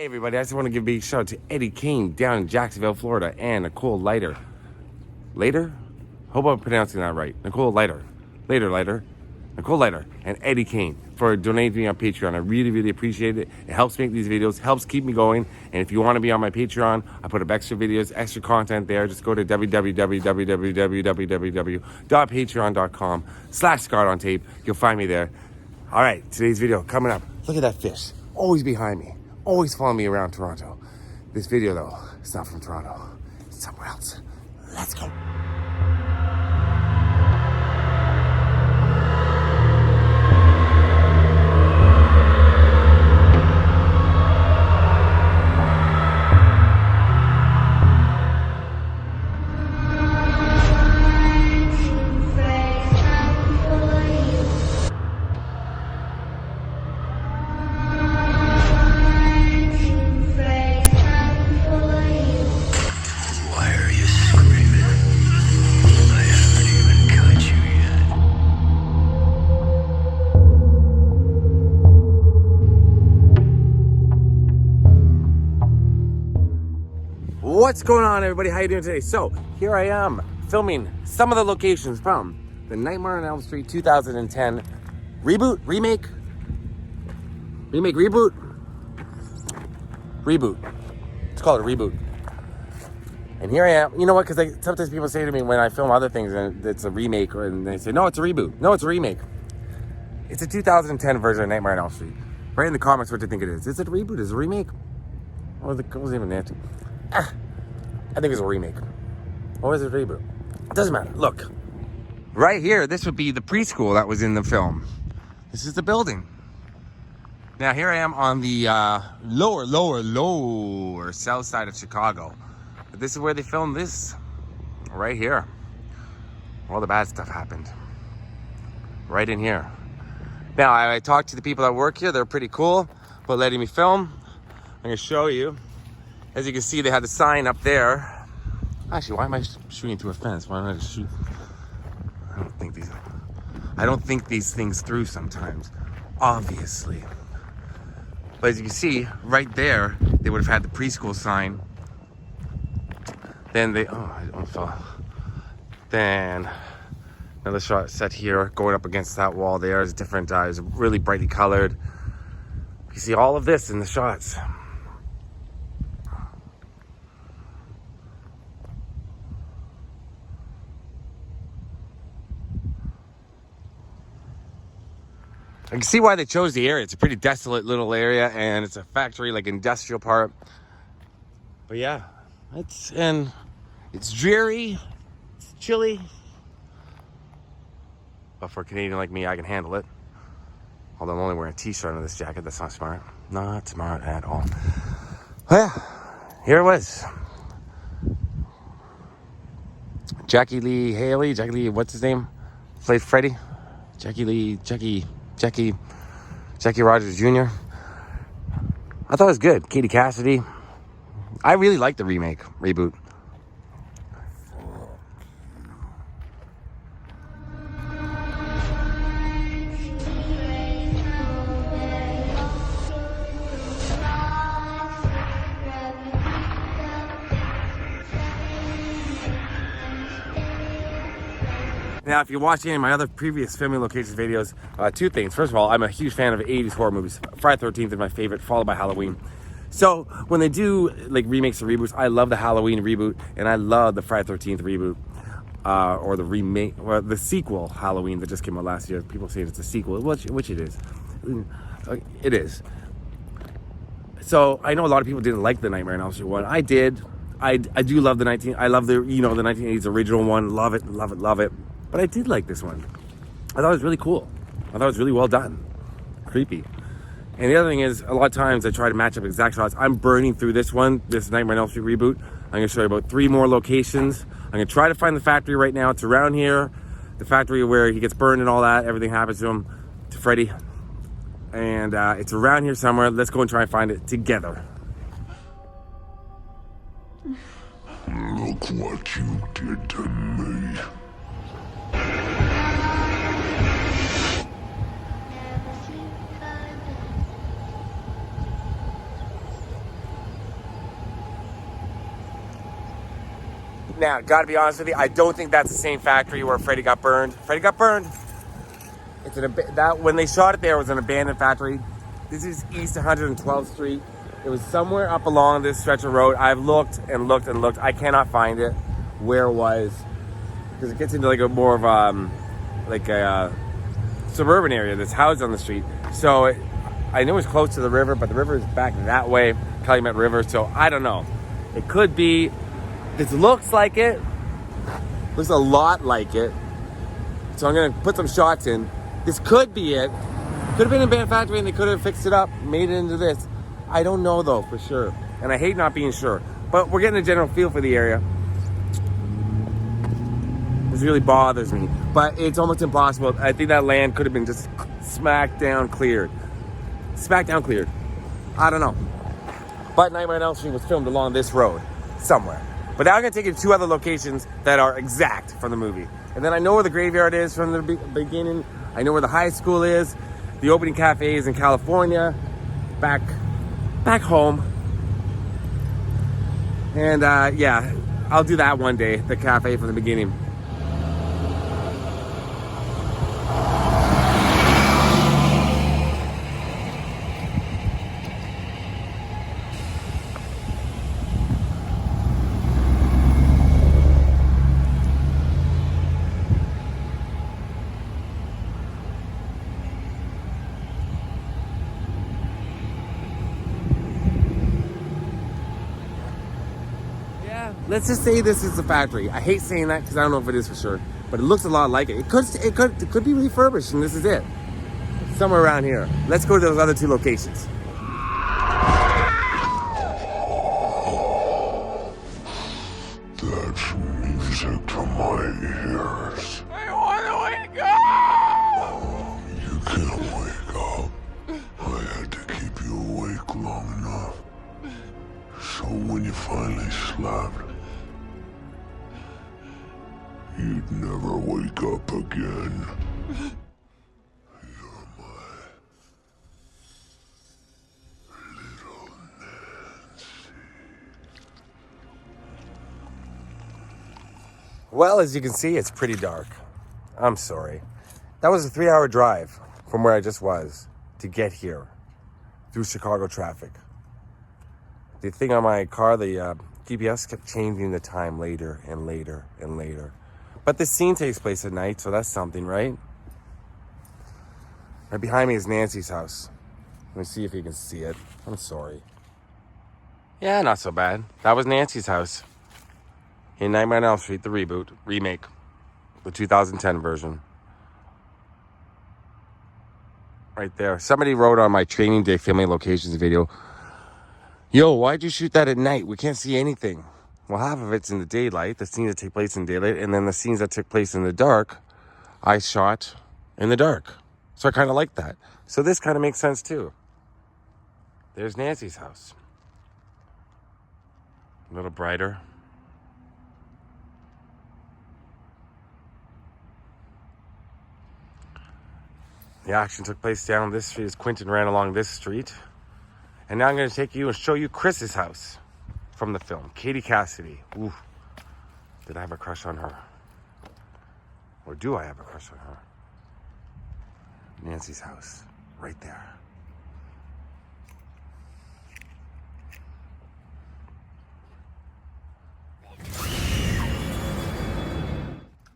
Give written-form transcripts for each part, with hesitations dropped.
Hey everybody, I just want to give a big shout out to Eddie Kane down in Jacksonville, Florida, and Nicole Leiter. Later? Hope I'm pronouncing that right. Nicole Leiter. Nicole Leiter and Eddie Kane for donating to me on Patreon. I really, really appreciate it. It helps make these videos, helps keep me going. And if you want to be on my Patreon, I put up extra videos, extra content there. Just go to www.patreon.com/ScarredOnTape. You'll find me there. All right, today's video coming up. Look at that fish. Always behind me. Always following me around Toronto. This video, though, it's not from Toronto. It's somewhere else. Let's go. What's going on, everybody? How you doing today? So here I am filming some of the locations from the Nightmare on Elm Street 2010 reboot. Let's call it a reboot. And here I am. You know what? Because sometimes people say to me when I film other things and it's a remake, and they say, no, it's a reboot. No, it's a remake. It's a 2010 version of Nightmare on Elm Street. Write in the comments what you think it is. Is it a reboot? Is it a remake? What was even that? I think it's a remake. Or is it a reboot? It doesn't matter. Look. Right here, this would be the preschool that was in the film. This is the building. Now, here I am on the lower south side of Chicago. But this is where they filmed this. Right here. All the bad stuff happened. Right in here. Now, I talked to the people that work here. They're pretty cool about letting me film. I'm going to show you. As you can see, they had the sign up there. Actually, why am I shooting through a fence? Why don't I just shoot? I don't think these things through sometimes, obviously. But as you can see, right there, they would have had the preschool sign. Then I almost fell. Then another shot set here, going up against that wall there. Is different. It's really brightly colored. You see all of this in the shots. I can see why they chose the area. It's a pretty desolate little area, and it's a factory, like industrial part. But yeah, it's dreary, it's chilly. But for a Canadian like me, I can handle it. Although I'm only wearing a t-shirt under this jacket. That's not smart. Not smart at all. Well, yeah, here it was. Jackie Earle Haley, what's his name? Played Freddy. Jackie Rogers Jr. I thought it was good. Katie Cassidy. I really liked the reboot. Now, if you watch any of my other previous filming locations videos, two things. First of all, I'm a huge fan of 80s horror movies. Friday the 13th is my favorite, followed by Halloween. So when they do like remakes or reboots, I love the Halloween reboot, and I love the Friday the 13th reboot, or the remake, or the sequel Halloween that just came out last year. People say it's a sequel, which it is. It is. So I know a lot of people didn't like the Nightmare on Elm Street one. I did. I do love the 1980s original one. Love it. But I did like this one. I thought it was really cool. I thought it was really well done. Creepy. And the other thing is, a lot of times I try to match up exact shots. I'm burning through this Nightmare on Elm Street reboot. I'm going to show you about 3 more locations. I'm going to try to find the factory right now. It's around here. The factory where he gets burned and all that. Everything happens to him, to Freddy. And it's around here somewhere. Let's go and try and find it together. Look what you did to me. Now, gotta be honest with you, I don't think that's the same factory where Freddy got burned. Freddy got burned. It's when they shot it there, it was an abandoned factory. This is East 112th Street. It was somewhere up along this stretch of road. I've looked and looked and looked. I cannot find it where it was, because it gets into like a more of a suburban area that's housed on the street. So I knew it was close to the river, but the river is back that way, Calumet River. So I don't know. It could be. This looks like it. Looks a lot like it. So I'm gonna put some shots in. This could be it. Could have been a band factory and they could have fixed it up, made it into this. I don't know though for sure. And I hate not being sure. But we're getting a general feel for the area. This really bothers me. But it's almost impossible. I think that land could have been just smack down cleared. Smack down cleared. I don't know. But Nightmare on Elm Street was filmed along this road somewhere. But now I'm going to take you to two other locations that are exact from the movie. And then I know where the graveyard is from the beginning. I know where the high school is. The opening cafe is in California. Back home. And yeah, I'll do that one day. The cafe from the beginning. Let's just say this is the factory. I hate saying that because I don't know if it is for sure, but it looks a lot like it. It could be refurbished, and this is it. Somewhere around here. Let's go to those other two locations. That's music to my ears. I want to wake up! You can't wake up. I had to keep you awake long enough. So when you finally slept, you'd never wake up again. You're my little Nancy. Well, as you can see, it's pretty dark. I'm sorry. That was a 3-hour drive from where I just was to get here through Chicago traffic. The thing on my car, the GPS kept changing the time later and later and later. But this scene takes place at night, so that's something, right? Right behind me is Nancy's house. Let me see if you can see it. I'm sorry. Yeah, not so bad. That was Nancy's house. In Nightmare on Elm Street, the remake, the 2010 version. Right there. Somebody wrote on my training day filming locations video, "Yo, why'd you shoot that at night? We can't see anything." Well, half of it's in the daylight, the scenes that take place in daylight, and then the scenes that took place in the dark, I shot in the dark. So I kind of like that. So this kind of makes sense too. There's Nancy's house. A little brighter. The action took place down this street as Quentin ran along this street. And now I'm going to take you and show you Chris's house from the film. Katie Cassidy. Ooh. Did I have a crush on her? Or do I have a crush on her? Nancy's house. Right there.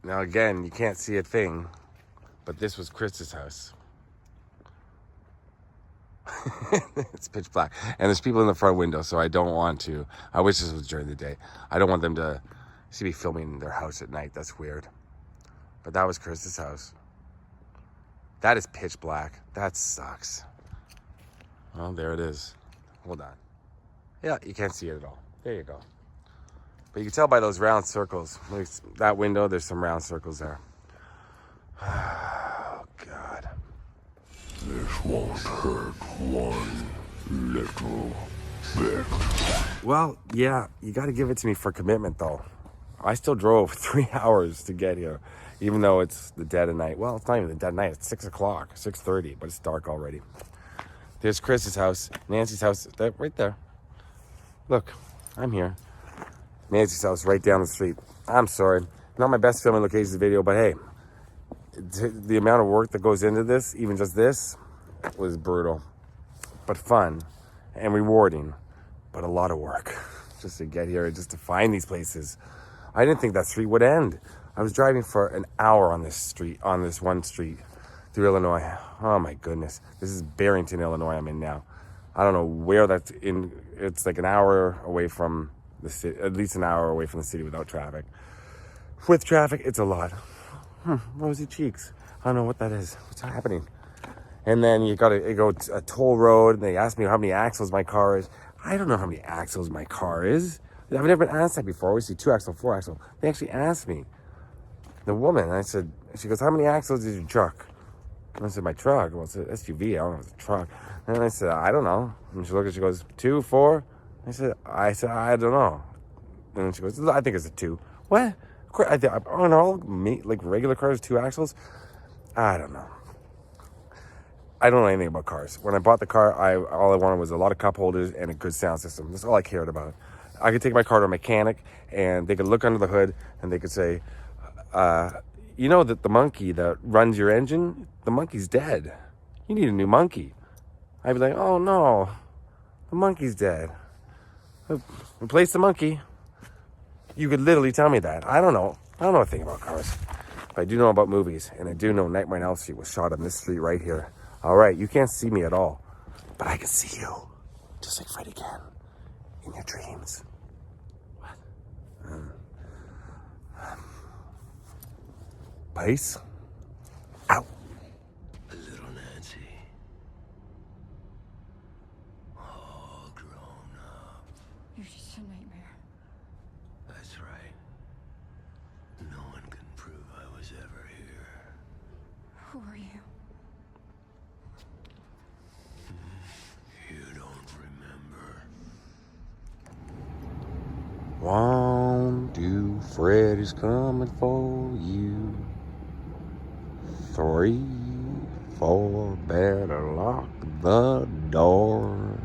Now again, you can't see a thing, but this was Chris's house. It's pitch black. And there's people in the front window, so I don't want to. I wish this was during the day. I don't want them to see me filming their house at night. That's weird. But that was Chris's house. That is pitch black. That sucks. Well, there it is. Hold on. Yeah, you can't see it at all. There you go. But you can tell by those round circles. Like that window, there's some round circles there. Oh, God. This won't hurt one little bit. Well, yeah, you got to give it to me for commitment, though. I still drove 3 hours to get here, even though it's the dead of night. Well, it's not even the dead of night. It's 6 o'clock, 6:30, but it's dark already. There's Chris's house, Nancy's house, right there. Look, I'm here. Nancy's house right down the street. I'm sorry. Not my best filming locations video, but hey, the amount of work that goes into this, even just this, was brutal. But fun and rewarding. But a lot of work just to get here, just to find these places. I didn't think that street would end. I was driving for an hour on this street, on this one street through Illinois. Oh my goodness. This is Barrington, Illinois I'm in now. I don't know where that's in. It's like an hour away from the city, at least an hour away from the city without traffic. With traffic, it's a lot. Rosy cheeks. I don't know what that is. What's happening? And then you go to a toll road, and they ask me how many axles my car is. I don't know how many axles my car is. I've never been asked that before. I always see 2 axle, 4 axle. They actually asked me. The woman, I said, she goes, how many axles is your truck? And I said, my truck? Well, it's an SUV. I don't know if it's a truck. And I said, I don't know. And she looked and she goes, 2, 4? I said, I don't know. And then she goes, I think it's a 2. What? On all like regular cars, 2 axles? I don't know. I don't know anything about cars. When I bought the car, all I wanted was a lot of cup holders and a good sound system. That's all I cared about. I could take my car to a mechanic, and they could look under the hood, and they could say, you know that the monkey that runs your engine, the monkey's dead. You need a new monkey. I'd be like, oh no, the monkey's dead. Replace the monkey. You could literally tell me that. I don't know. I don't know a thing about cars. But I do know about movies, and I do know Nightmare on Elm Street was shot on this street right here. All right, you can't see me at all, but I can see you, just like Freddy can, in your dreams. What? Peace. Out. Little Nancy. All grown up. You're just a nightmare. That's right. No one can prove I was ever here. Who are you? You don't remember. 1, 2, Freddy's coming for you. 3, 4, better lock the door.